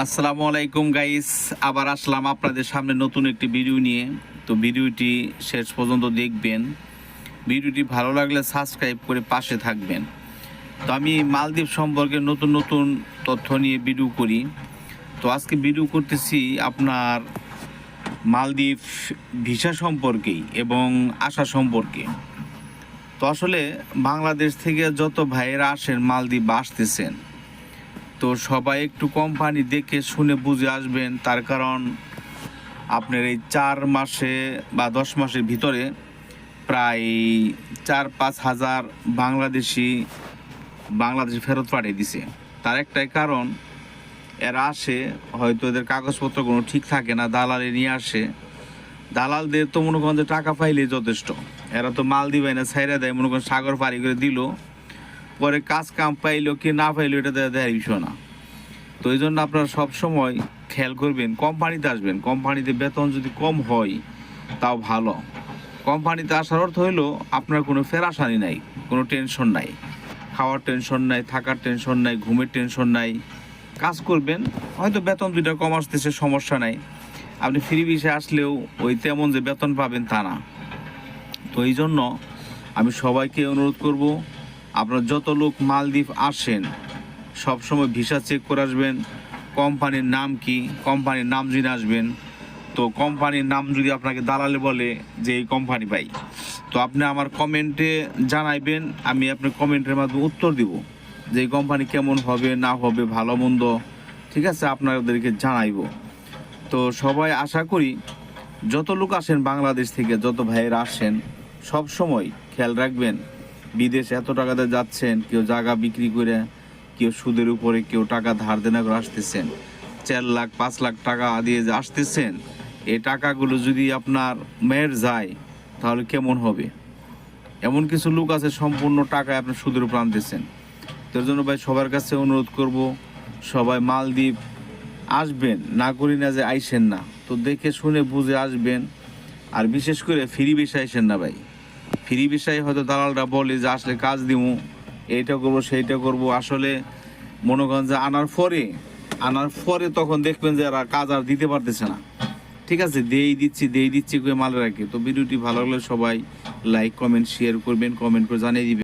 আসসালামু আলাইকুম গাইস, আবার আসলাম আপনাদের সামনে নতুন একটি ভিডিও নিয়ে। তো ভিডিওটি শেষ পর্যন্ত দেখবেন। ভিডিওটি ভালো লাগলে সাবস্ক্রাইব করে পাশে থাকবেন। তো আমি মালদ্বীপ সম্পর্কে নতুন নতুন তথ্য নিয়ে ভিডিও করি। তো আজকে ভিডিও করতেছি আপনার মালদ্বীপ ভিসা সম্পর্কেই এবং আসা সম্পর্কে। তো আসলে বাংলাদেশ থেকে যত ভাইয়েরা আসেন মালদ্বীপ আসতেছেন, তো সবাই একটু কোম্পানি দেখে শুনে বুঝে আসবেন। তার কারণ আপনার এই 4 মাসে বা 10 মাসের ভিতরে প্রায় 4-5 হাজার বাংলাদেশি ফেরত পাঠিয়ে দিছে। তার একটাই কারণ, এরা আসে হয়তো এদের কাগজপত্র কোনো ঠিক থাকে না, দালালে নিয়ে আসে। দালালদের তো মনে করেন যে টাকা পাইলেই যথেষ্ট, এরা তো মাল দিবে না, ছাইরা দেয়, মনে করেন সাগর পাড়ি করে দিল, পরে কাজ কাম পাইলো কি না পাইলো এটা দেয় বিষয় না। তো এই জন্য আপনারা সবসময় খেয়াল করবেন, কোম্পানিতে আসবেন। কোম্পানিতে বেতন যদি কম হয় তাও ভালো। কোম্পানিতে আসার অর্থ হইলো আপনার কোনো ফেরাসানি নাই, কোনো টেনশন নাই, খাওয়ার টেনশন নাই, থাকার টেনশন নাই, ঘুমের টেনশন নাই। কাজ করবেন, হয়তো বেতন 2টা কম আসতেছে, সমস্যা নাই। আপনি ফ্রি ভিসায় আসলেও ওই তেমন যে বেতন পাবেন তা না। তো এই জন্য আমি সবাইকে অনুরোধ করব, আপনার যত লোক মালদ্বীপ আসেন সবসময় ভিসা চেক করে আসবেন। কোম্পানির নাম কি, কোম্পানির নাম জেনে আসবেন। তো কোম্পানির নাম যদি আপনাকে দালালে বলে যে এই কোম্পানি পাই, তো আপনি আমার কমেন্টে জানাইবেন, আমি আপনার কমেন্টের মাধ্যমে উত্তর দিব যে এই কোম্পানি কেমন হবে না হবে, ভালো মন্দ, ঠিক আছে, আপনাদেরকে জানাইব। তো সবাই আশা করি যত লোক আসেন বাংলাদেশ থেকে, যত ভাইয়েরা আসেন, সব সময় খেয়াল রাখবেন বিদেশ এত টাকাতে যাচ্ছেন, কেউ জায়গা বিক্রি করে, কেউ সুদের উপরে, কেউ টাকা ধার দেনা করে আসতেছেন, 4 লাখ 5 লাখ টাকা দিয়ে যে আসতেছেন। এই টাকাগুলো যদি আপনার মেয়ের যায় তাহলে কেমন হবে? এমন কিছু লোক আছে সম্পূর্ণ টাকায় আপনার সুদের উপর আনতেছেন। তার জন্য ভাই সবার কাছে অনুরোধ করব, সবাই মালদ্বীপ আসবেন, না করি না যে আইসেন না। তো দেখে শুনে বুঝে আসবেন। আর বিশেষ করে ফ্রি ভিসায় আইসেন না ভাই। ফ্রি ভিসায় হয়তো দালালরা বলে যে আসলে কাজ দিমু, এইটা করবো সেইটা করবো, আসলে মনে করেন যে আনার পরে তখন দেখবেন যে এরা কাজ আর দিতে পারতেছে না। ঠিক আছে, দিয়েই দিচ্ছি করে মাল রাখে। তো ভিডিওটি ভালো লাগলে সবাই লাইক কমেন্ট শেয়ার করবেন, কমেন্ট করে জানিয়ে দিবেন।